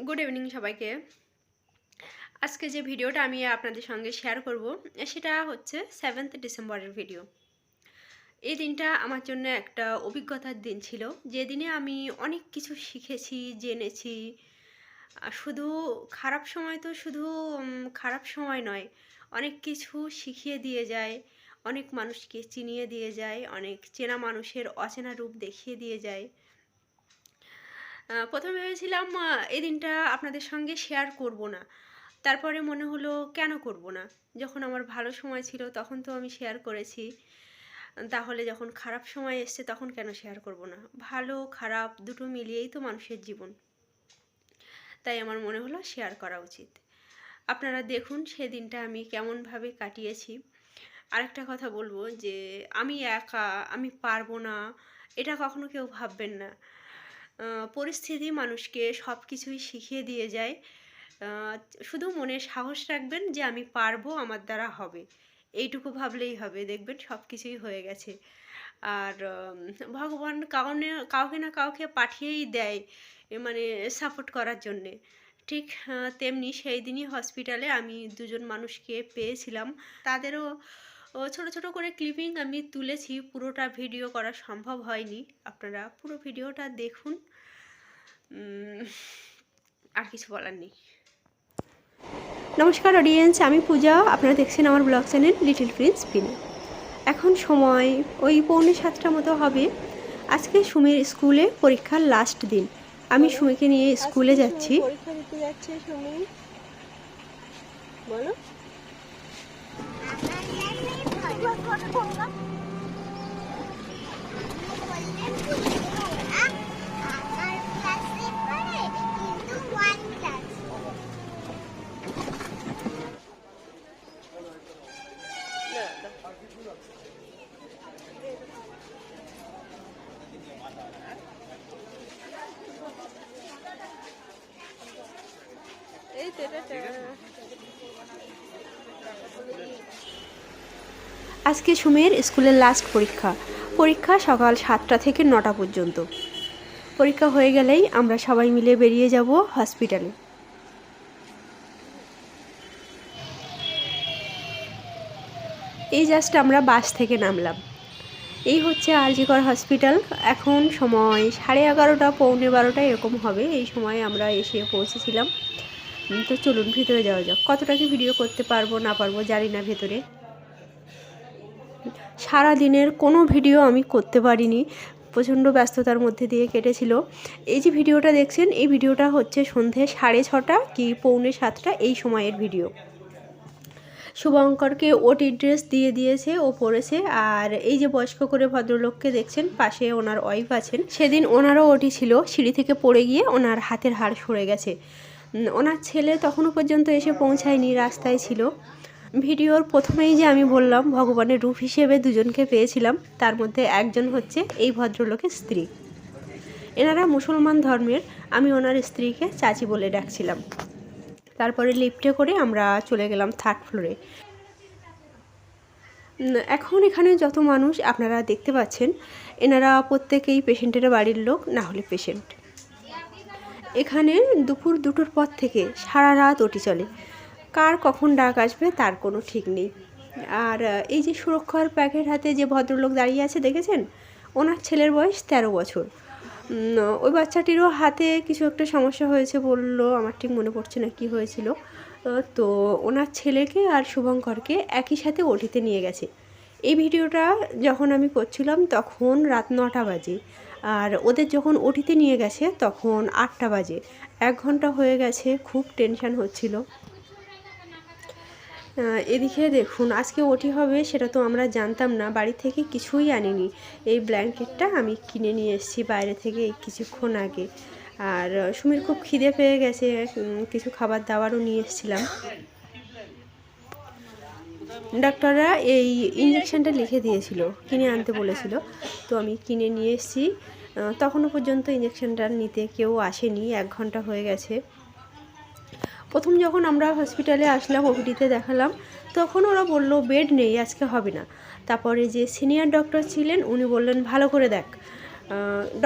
Good evening সবাইকে। আজকে যে ভিডিওটা আমি আপনাদের সঙ্গে শেয়ার করব সেটা হচ্ছে 7th ডিসেম্বরের ভিডিও। এই দিনটা আমার জন্য একটা অভিজ্ঞতার দিন ছিল, যেদিনে আমি অনেক কিছু শিখেছি, জেনেছি। শুধু খারাপ সময় তো শুধু খারাপ সময় নয়, অনেক কিছু শিখিয়ে দিয়ে যায়, অনেক মানুষকে চিনিয়ে দিয়ে যায়, অনেক চেনা মানুষের অচেনা রূপ দেখিয়ে দিয়ে যায়। প্রথমে ভেবেছিলাম এই দিনটা আপনাদের সঙ্গে শেয়ার করব না, তারপরে মনে হলো কেন করব না, যখন আমার ভালো সময় ছিল তখন তো আমি শেয়ার করেছি, তাহলে যখন খারাপ সময় এসছে তখন কেন শেয়ার করব না। ভালো খারাপ দুটো মিলিয়েই তো মানুষের জীবন, তাই আমার মনে হলো শেয়ার করা উচিত। আপনারা দেখুন সেদিনটা আমি কেমনভাবে কাটিয়েছি। আরেকটা কথা বলবো যে আমি একা, আমি পারবো না, এটা কখনো কেউ ভাববেন না। পরিস্থিতি মানুষকে সব কিছুই শিখিয়ে দিয়ে যায়। শুধু মনে সাহস রাখবেন যে আমি পারবো, আমার দ্বারা হবে, এইটুকু ভাবলেই হবে, দেখবেন সব কিছুই হয়ে গেছে। আর ভগবান কাউকে না কাউকে পাঠিয়েই দেয়, মানে সাপোর্ট করার জন্যে। ঠিক তেমনি সেই দিনই হসপিটালে আমি দুজন মানুষকে পেয়েছিলাম, তাদেরও ছোট ছোট করে ক্লিপিং আমি তুলেছি, পুরোটা ভিডিও করা সম্ভব হয়নি। আপনারা পুরো ভিডিওটা দেখুন, আর কিছু বলার নেই। নমস্কার অডিয়েন্স, আমি পূজা, আপনারা দেখছেন আমার blog channel little Prince pin. এখন সময় ওই 6:45 মতো হবে। আজকে সুমির স্কুলে পরীক্ষার লাস্ট দিন, আমি সুমিকে নিয়ে স্কুলে যাচ্ছি। পরীক্ষা দিতে যাচ্ছে সুমি, বলো। এই তো এটা আজকে সুমির স্কুলের লাস্ট পরীক্ষা সকাল 7টা থেকে 9টা পর্যন্ত। পরীক্ষা হয়ে গেলেই আমরা সবাই মিলে বেরিয়ে যাব হসপিটালে। এই জাস্ট আমরা বাস থেকে নামলাম। এই হচ্ছে আরজিকর হসপিটাল। এখন সময় 11:30 পৌনে 12টা এরকম হবে, এই সময় আমরা এসে পৌঁছেছিলাম। তো চলুন ভিতরে যাওয়া যাক। কতটা কি ভিডিও করতে পারবো না পারবো জানি না। ভেতরে সারা দিনের কোনো ভিডিও আমি করতে পারিনি, প্রচণ্ড ব্যস্ততার মধ্যে দিয়ে কেটেছিল। এই যে ভিডিওটা দেখছেন, এই ভিডিওটা হচ্ছে সন্ধে 6:30 কি পৌনে 7টা এই সময়ের ভিডিও। শুভঙ্করকে ওটি ড্রেস দিয়ে দিয়েছে, ও পরেছে। আর এই যে বয়স্ক করে ভদ্রলোককে দেখছেন, পাশে ওনার ওয়াইফ আছেন। সেদিন ওনারও ওটি ছিল, সিঁড়ি থেকে পড়ে গিয়ে ওনার হাতের হাড় সরে গেছে। ওনার ছেলে তখনও পর্যন্ত এসে পৌঁছায়নি, রাস্তায় ছিল। ভিডিওর প্রথমেই যে আমি বললাম ভগবানের রূপ হিসেবে দুজনকে পেয়েছিলাম, তার মধ্যে একজন হচ্ছে এই ভদ্রলোকের স্ত্রী। এনারা মুসলমান ধর্মের, আমি ওনার স্ত্রীকে চাচি বলে ডাকছিলাম। তারপরে লিফটে করে আমরা চলে গেলাম 3rd ফ্লোরে। এখন এখানে যত মানুষ আপনারা দেখতে পাচ্ছেন, এনারা প্রত্যেকেই পেশেন্টের বাড়ির লোক, না হলে পেশেন্ট। এখানে দুপুর 2টোর পর থেকে সারা রাত ওটি চলে, কার কখন ডাক আসবে তার কোনো ঠিক নেই। আর এই যে সুরক্ষার প্যাকেট হাতে যে ভদ্রলোক দাঁড়িয়ে আছে দেখেছেন, ওনার ছেলের বয়স 13 বছর। ওই বাচ্চাটিরও হাতে কিছু একটা সমস্যা হয়েছে বললো, আমার ঠিক মনে পড়ছে না কি হয়েছিল। তো ওনার ছেলেকে আর শুভঙ্করকে একই সাথে ওটিতে নিয়ে গেছে। এই ভিডিওটা যখন আমি করছিলাম তখন রাত 9টা বাজে, আর ওদের যখন ওটিতে নিয়ে গেছে তখন 8টা বাজে। 1 ঘন্টা হয়ে গেছে, খুব টেনশন হচ্ছিল। এদিকে দেখুন, আজকে ওটি হবে সেটা তো আমরা জানতাম না, বাড়ি থেকে কিছুই আনিনি। এই ব্ল্যাঙ্কেটটা আমি কিনে নিয়ে এসেছি বাইরে থেকে এই কিছুক্ষণ আগে। আর সুমির খুব খিদে পেয়ে গেছে, কিছু খাবার দাবারও নিয়ে এসেছিলাম। ডাক্তাররা এই ইঞ্জেকশনটা লিখে দিয়েছিল, কিনে আনতে বলেছিল, তো আমি কিনে নিয়ে এসেছি। তখনও পর্যন্ত ইঞ্জেকশনটা নিতে কেউ আসেনি, 1 ঘন্টা হয়ে গেছে। প্রথম যখন আমরা হসপিটালে আসলাম, ওপিডিতে দেখালাম, তখন ওরা বললো বেড নেই, আজকে হবে না। তারপরে যে সিনিয়র ডক্টর ছিলেন উনি বললেন ভালো করে দেখ,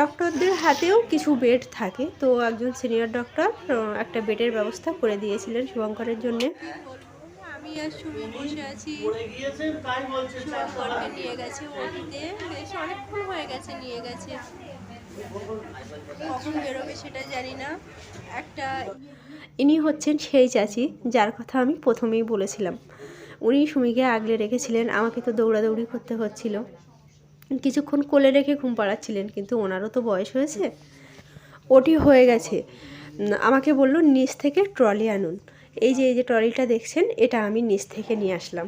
ডক্টরদের হাতেও কিছু বেড থাকে, তো একজন সিনিয়র ডক্টর একটা বেডের ব্যবস্থা করে দিয়েছিলেন শুভঙ্করের জন্যে। আমি আর সুমি বসে আছি, শুভঙ্করকে নিয়ে গেছে ওটিতে, বেশ অনেকক্ষণ হয়ে গেছে নিয়ে গেছে, কখন বেরোবে সেটা জানি না। ইনি হচ্ছেন সেই চাচি যার কথা আমি প্রথমেই বলেছিলাম। উনি সুমিকে আগলে রেখেছিলেন, আমাকে তো দৌড়াদৌড়ি করতে হচ্ছিল, কিছুক্ষণ কোলে রেখে ঘুম পাড়াচ্ছিলেন, কিন্তু ওনারও তো বয়স হয়েছে। ওটি হয়ে গেছে, আমাকে বলল নিচ থেকে ট্রলি আনুন। এই যে ট্রলিটা দেখছেন, এটা আমি নিচ থেকে নিয়ে আসলাম।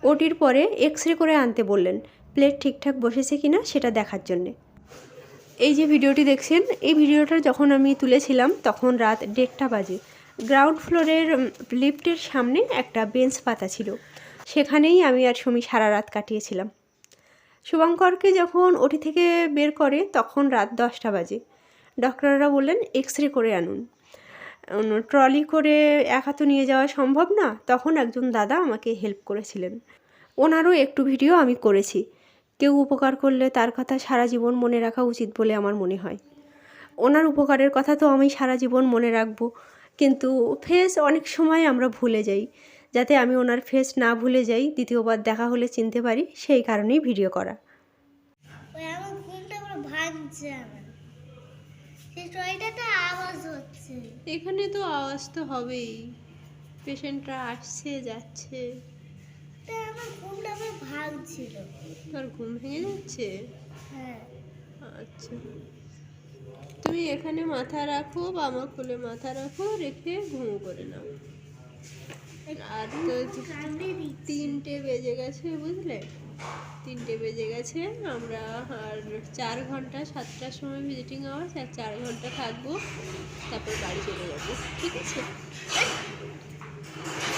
ওটির পরে এক্স রে করে আনতে বললেন, প্লেট ঠিকঠাক বসেছে কিনা সেটা দেখার জন্যে। এই যে ভিডিওটি দেখছেন, এই ভিডিওটা যখন আমি তুলেছিলাম তখন রাত 1:30 বাজে। গ্রাউন্ড ফ্লোরের লিফটের সামনে একটা বেঞ্চ পাতা ছিল, সেখানেই আমি আর সুমি সারা রাত কাটিয়েছিলাম। শুভঙ্করকে যখন ওটি থেকে বের করে তখন রাত 10টা বাজে। ডক্টররা বললেন এক্স রে করে আনুন। ট্রলি করে একা তো নিয়ে যাওয়া সম্ভব না, তখন একজন দাদা আমাকে হেল্প করেছিলেন। ওনারও একটু ভিডিও আমি করেছি। কেউ উপকার করলে তার কথা সারা জীবন মনে রাখা উচিত বলে আমার মনে হয়। ওনার উপকারের কথা তো আমি সারা জীবন মনে রাখবো, কিন্তু ফেস অনেক সময় আমরা ভুলে যাই। যাতে আমি ওনার ফেস না ভুলে যাই, দ্বিতীয়বার দেখা হলে চিনতে পারি, সেই কারণেই ভিডিও করা। ওই আমার ঘুমটা পুরো ভাঙছে আমার। সেই টয়টাতে আওয়াজ হচ্ছে। এখানে তো আওয়াজ তো হবেই, পেশেন্টরা আসছে যাচ্ছে। তা আমার ঘুমটা পুরো ভাঙছিল। তোর ঘুম ভেঙে যাচ্ছে? হ্যাঁ। আচ্ছা, তুমি এখানে মাথা রাখো বা আমার কোলে মাথা রাখো, রেখে ঘুম করে নাও। আর তো 3টে বেজে গেছে, বুঝলে? 3টে বেজে গেছে, আমরা আর 4 ঘন্টা, 7টার সময় ভিজিটিং আওয়ার্স, আর 4 ঘন্টা থাকবো, তারপর বাড়ি চলে যাবো, ঠিক আছে?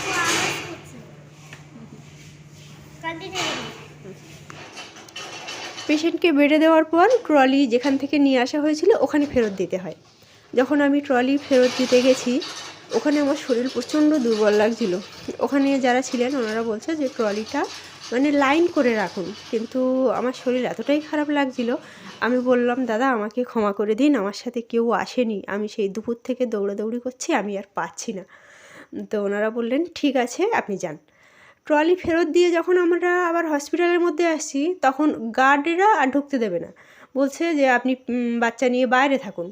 ও আওয়াজ করছে। কন্টিনিউ করুন। পেশেন্টকে বেডে দেওয়ার পর ট্রলি যেখান থেকে নিয়ে আসা হয়েছিল ওখানে ফেরত দিতে হয়। যখন আমি ট্রলি ফেরত দিতে গেছি, ওখানে আমার শরীর প্রচণ্ড দুর্বল লাগছিল। ওখানে যারা ছিলেন ওনারা বলছে যে ট্রলিটা মানে লাইন করে রাখুন, কিন্তু আমার শরীর এতটাই খারাপ লাগছিল, আমি বললাম দাদা আমাকে ক্ষমা করে দিন, আমার সাথে কেউ আসেনি, আমি সেই দুপুর থেকে দৌড়াদৌড়ি করছি, আমি আর পাচ্ছি না। তো ওনারা বললেন ঠিক আছে আপনি যান। ট্রলি ফেরত দিয়ে যখন আমরা আবার হসপিটালের মধ্যে আসছি, তখন গার্ডেরা আর ঢুকতে দেবে না, বলছে যে আপনি বাচ্চা নিয়ে বাইরে থাকুন।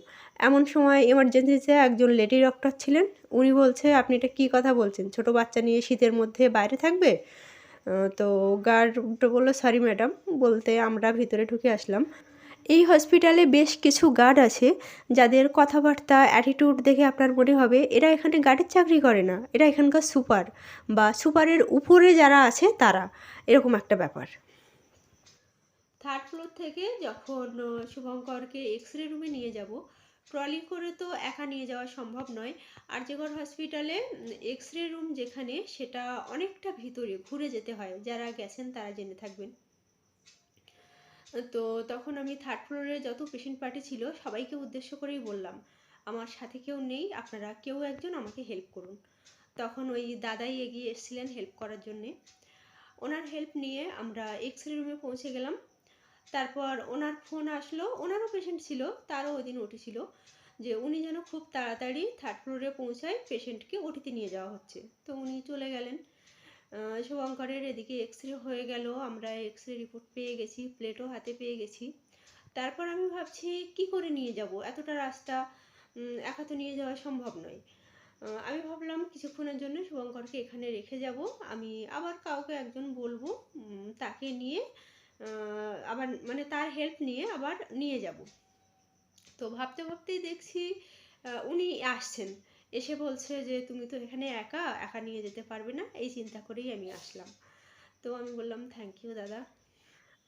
এমন সময় এমার্জেন্সিতে একজন লেডি ডক্টর ছিলেন, উনি বলছে আপনি এটা কী কথা বলছেন, ছোট বাচ্চা নিয়ে শীতের মধ্যে বাইরে থাকবে? তো গার্ড বললো সরি ম্যাডাম বলতে আমরা ভিতরে ঢুকে আসলাম। এই হসপিটালে বেশ কিছু গার্ড আছে যাদের কথাবার্তা অ্যাটিটিউড দেখে আপনার মনে হবে এরা এখানে গার্ডের চাকরি করে না, এরা এখানকার সুপার বা সুপারের উপরে যারা আছে তারা, এরকম একটা ব্যাপার। 3rd ফ্লোর থেকে যখন শুভঙ্করকে এক্স রে রুমে নিয়ে যাব, ট্রলি করে তো একা নিয়ে যাওয়া সম্ভব নয়। আরজিকর হসপিটালে এক্স রে রুম যেখানে, সেটা অনেকটা ভিতরে ঘুরে যেতে হয়, যারা গেছেন তারা জেনে থাকবেন। তো তখন আমি 3rd ফ্লোরে যত পেশেন্ট পার্টি ছিল সবাইকে উদ্দেশ্য করেই বললাম আমার সাথে কেউ নেই, আপনারা কেউ একজন আমাকে হেল্প করুন। তখন ওই দাদাই এগিয়ে এসেছিলেন হেল্প করার জন্যে। ওনার হেল্প নিয়ে আমরা এক্স রে রুমে পৌঁছে গেলাম। তারপর ওনার ফোন আসলো, ওনারও পেশেন্ট ছিল, তারও ওই দিন ওটি ছিল, যে উনি যেন খুব তাড়াতাড়ি 3rd ফ্লোরে পৌঁছায়, পেশেন্টকে ওটিতে নিয়ে যাওয়া হচ্ছে। তো উনি চলে গেলেন। শুভঙ্করের এদিকে এক্স রে হয়ে গেল, আমরা এক্স রে রিপোর্ট পেয়ে গেছি, প্লেটও হাতে পেয়ে গেছি। তারপর আমি ভাবছি কি করে নিয়ে যাব, এতটা রাস্তা একা তো নিয়ে যাওয়া সম্ভব নয়। আমি ভাবলাম কিছুক্ষণের জন্য শুভঙ্করকে এখানে রেখে যাব, আমি আবার কাউকে একজন বলবো, তাকে নিয়ে আবার মানে তার হেল্প নিয়ে আবার নিয়ে যাব। তো ভাবতে ভাবতেই দেখছি উনি আসছেন, এসে বলছে যে তুমি তো এখানে একা একা নিয়ে যেতে পারবে না, এই চিন্তা করেই আমি আসলাম। তো আমি বললাম থ্যাংক ইউ দাদা।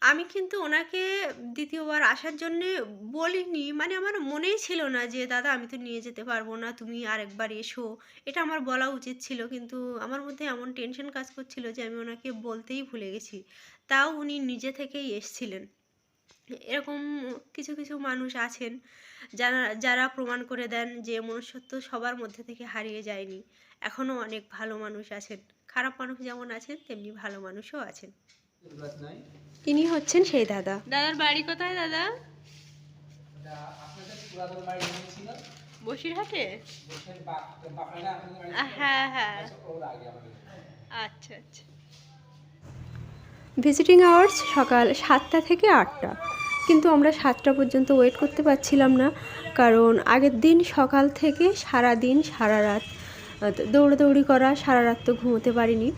আমি কিন্তু ওনাকে দ্বিতীয়বার আসার জন্যে বলিনি, মানে আমার মনেই ছিল না যে দাদা আমি তো নিয়ে যেতে পারবো না, তুমি আরেকবার এসো, এটা আমার বলা উচিত ছিল, কিন্তু আমার মধ্যে এমন টেনশন কাজ করছিল যে আমি ওনাকে বলতেই ভুলে গেছি। তাও উনি নিজে থেকেই এসছিলেন। এরকম কিছু কিছু মানুষ আছেন যারা যারা প্রমাণ করে দেন যে মনুষ্যত্ব সবার মধ্যে থেকে হারিয়ে যায়নি, এখনও অনেক ভালো মানুষ আছেন। খারাপ মানুষ যেমন আছেন তেমনি ভালো মানুষও আছেন। ইনি হচ্ছেন সেই দাদা। দাদার বাড়ি কোথায় দাদা? বসিরহাটে? হ্যাঁ হ্যাঁ, আচ্ছা আচ্ছা। ভিজিটিং আওয়ার্স সকাল 7টা থেকে 8টা, কিন্তু আমরা 7টা পর্যন্ত ওয়েট করতে পারছিলাম না, কারণ আগের দিন সকাল থেকে সারা দিন সারা রাত দৌড়াদৌড়ি করা, সারা রাত তো ঘুমোতে পারিনি।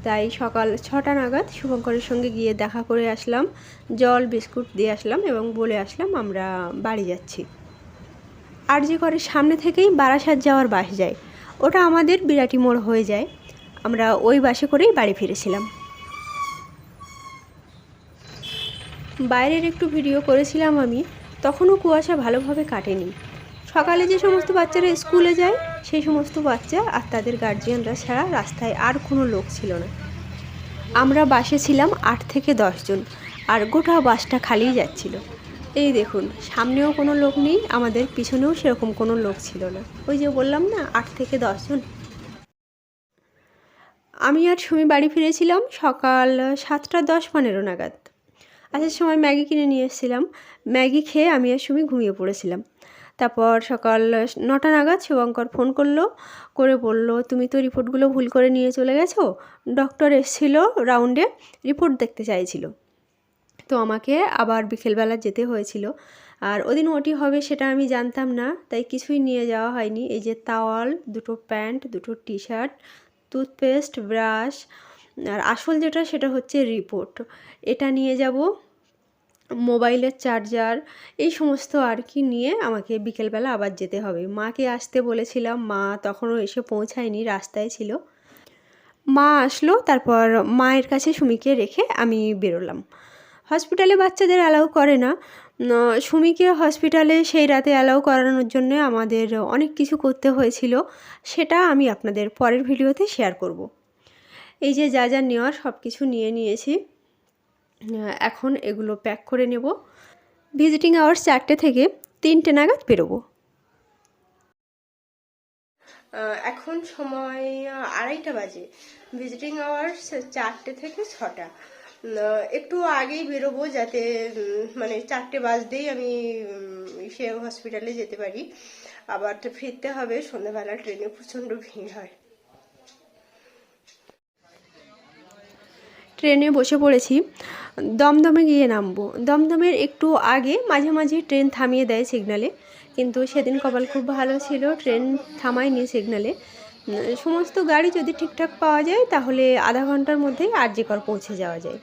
তাই সকাল 6টা নাগাদ শুভঙ্করের সঙ্গে গিয়ে দেখা করে আসলাম, জল বিস্কুট দিয়ে আসলাম এবং বলে আসলাম আমরা বাড়ি যাচ্ছি। আরজি করের সামনে থেকেই বারাসাত যাওয়ার বাস যায়, ওটা আমাদের বিরাটি মোড় হয়ে যায়। আমরা ওই বাসে করেই বাড়ি ফিরেছিলাম। বাইরের একটু ভিডিও করেছিলাম আমি, তখনও কুয়াশা ভালোভাবে কাটেনি। সকালে যে সমস্ত বাচ্চারা স্কুলে যায় সেই সমস্ত বাচ্চা আর তাদের গার্জিয়ানরা ছাড়া রাস্তায় আর কোনো লোক ছিল না। আমরা বাসে ছিলাম 8 থেকে 10 জন, আর গোটা বাসটা খালিই যাচ্ছিল। এই দেখুন, সামনেও কোনো লোক নেই, আমাদের পিছনেও সেরকম কোনো লোক ছিল না। ওই যে বললাম না, 8 থেকে 10 জন। আমি আর সুমি বাড়ি ফিরেছিলাম সকাল 7:10-15 নাগাদ। আসার সময় ম্যাগি কিনে নিয়ে এসেছিলাম, ম্যাগি খেয়ে আমি আর সুমি ঘুমিয়ে পড়েছিলাম। তারপর সকাল 9টা নাগাদ শুভঙ্কর ফোন করে বলল, তুমি তো রিপোর্টগুলো ভুল করে নিয়ে চলে গেছো, ডক্টর এসেছিল রাউন্ডে, রিপোর্ট দেখতে চাইছিল। তো আমাকে আবার বিকেলবেলা যেতে হয়েছিল, আর ওদিন ওটি হবে সেটা আমি জানতাম না, তাই কিছুই নিয়ে যাওয়া হয়নি। এই যে তাওয়াল, 2টো প্যান্ট, 2টো টি শার্ট, টুথপেস্ট, ব্রাশ, আর আসল যেটা সেটা হচ্ছে রিপোর্ট, এটা নিয়ে যাব, মোবাইলের চার্জার, এই সমস্ত আর কি নিয়ে আমাকে বিকেলবেলা আবার যেতে হবে। মাকে আসতে বলেছিলাম, মা তখনও এসে পৌঁছায়নি, রাস্তায় ছিল। মা আসলো, তারপর মায়ের কাছে সুমিকে রেখে আমি বেরোলাম। হসপিটালে বাচ্চাদের অ্যালাউ করে না, সুমিকে হসপিটালে সেই রাতে অ্যালাউ করানোর জন্য আমাদের অনেক কিছু করতে হয়েছিল, সেটা আমি আপনাদের পরের ভিডিওতে শেয়ার করব। এই যে যা যা নেওয়ার সব কিছু নিয়ে নিয়েছি, এখন এগুলো প্যাক করে নেব। ভিজিটিং আওয়ার্স 4টে থেকে 3টে নাগাদ বেরোবো। এখন সময় 2:30 বাজে, ভিজিটিং আওয়ার্স 4টে থেকে 6টা। একটু আগেই বেরোবো যাতে মানে 4টে বাজতেই আমি সে হসপিটালে যেতে পারি। আবার ফিরতে হবে, সন্ধ্যাবেলা ট্রেনে প্রচণ্ড ভিড় হয়। ট্রেনে বসে পড়েছি, দমদমে গিয়ে নামবো। দমদমের একটু আগে মাঝে মাঝে ট্রেন থামিয়ে দেয় সিগনালে, কিন্তু সেদিন কপাল খুব ভালো ছিল, ট্রেন থামায়নি সিগনালে। সমস্ত গাড়ি যদি ঠিকঠাক পাওয়া যায় তাহলে আধা ঘন্টার মধ্যেই আরজি কর পৌঁছে যাওয়া যায়।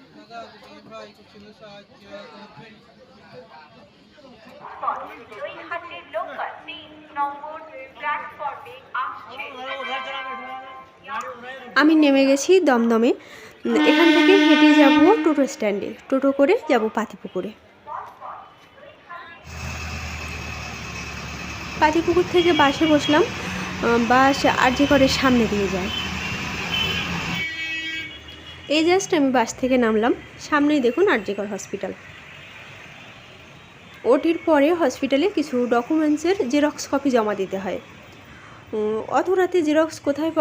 আমি নেমে গেছি দমদমে, এখান থেকে হেঁটে যাব টোটো স্ট্যান্ডে, টোটো করে যাব পাতিপুকুরে। পাতিপুকুর থেকে বাসে বসলাম, বাস আরজি করের সামনে দিয়ে যায়। এই জাস্ট আমি বাস থেকে নামলাম, সামনেই দেখুন আরজি কর হসপিটাল। ওটির পরে হসপিটালে কিছু ডকুমেন্টসের জেরক্স কপি জমা দিতে হয়। অত রাতে জেরক্স কোথায়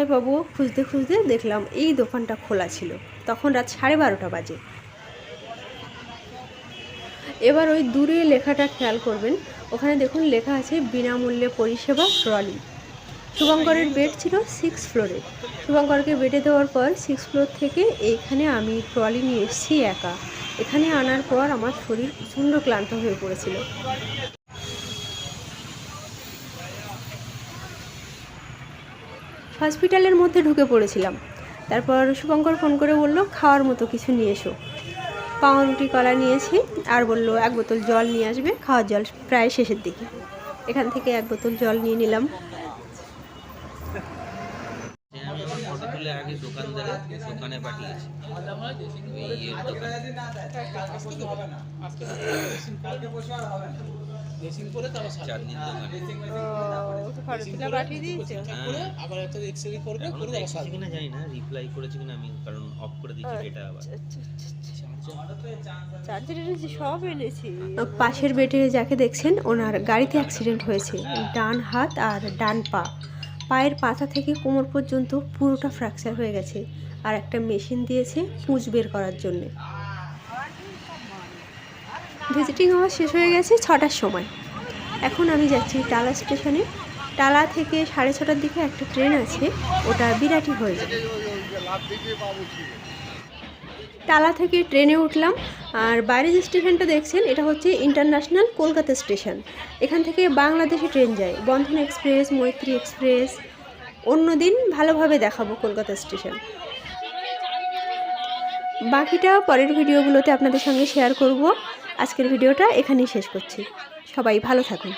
পাবো খুঁজতে খুঁজতে দেখলাম এই দোকানটা খোলা ছিল, তখন রাত 12:30 বাজে। এবার ওই দূরে লেখাটা খেয়াল করবেন, ওখানে দেখুন লেখা আছে বিনামূল্যে পরিষেবা ট্রলি। শুভঙ্করের বেড ছিল 6 ফ্লোরে, শুভঙ্করকে বেডে দেওয়ার পর 6 ফ্লোর থেকে এইখানে আমি ট্রলি নিয়ে এসেছি একা। এখানে আনার পর আমার শরীর প্রচণ্ড ক্লান্ত হয়ে পড়েছিল। হসপিটালের মধ্যে ঢুকে পড়েছিলাম, তারপর শুভঙ্কর ফোন করে বলল খাওয়ার মতো কিছু নিয়ে এসো। পাউরুটি কলা নিয়েছি, আর বলল 1 বোতল জল নিয়ে আসবে, খাওয়ার জল প্রায় শেষের দিকে। এখান থেকে 1 বোতল জল নিয়ে নিলাম। দোকানে পাঠিয়েছি জানি না রিপ্লাই করেছি কিনা আমি, কারণ অফ করে দিয়েছি এটা। আবার পাশের বেডে যাকে দেখছেন ওনার গাড়িতে অ্যাক্সিডেন্ট হয়েছে, ডান হাত আর ডান পা, পায়ের পাতা থেকে কোমর পর্যন্ত পুরোটা ফ্র্যাকচার হয়ে গেছে, আর একটা মেশিন দিয়েছে পুঁজ বের করার জন্যে। ভিজিটিং আওয়ার শেষ হয়ে গেছে 6টার সময়। এখন আমি যাচ্ছি টালা স্টেশনে। টালা থেকে 6:30টার দিকে একটা ট্রেন আছে, ওটা বিরাটি হয়ে যায়। টালা থেকে ট্রেনে উঠলাম। আর বাইরে যে স্টেশনটা দেখছেন এটা হচ্ছে ইন্টারন্যাশনাল কলকাতা স্টেশন। এখান থেকে বাংলাদেশে ট্রেন যায়, বন্ধন এক্সপ্রেস, মৈত্রী এক্সপ্রেস। অন্য দিন ভালোভাবে দেখাবো কলকাতা স্টেশন। বাকিটা পরের ভিডিওগুলোতে আপনাদের সঙ্গে শেয়ার করব। আজকের ভিডিওটা এখানেই শেষ করছি। সবাই ভালো থাকুন।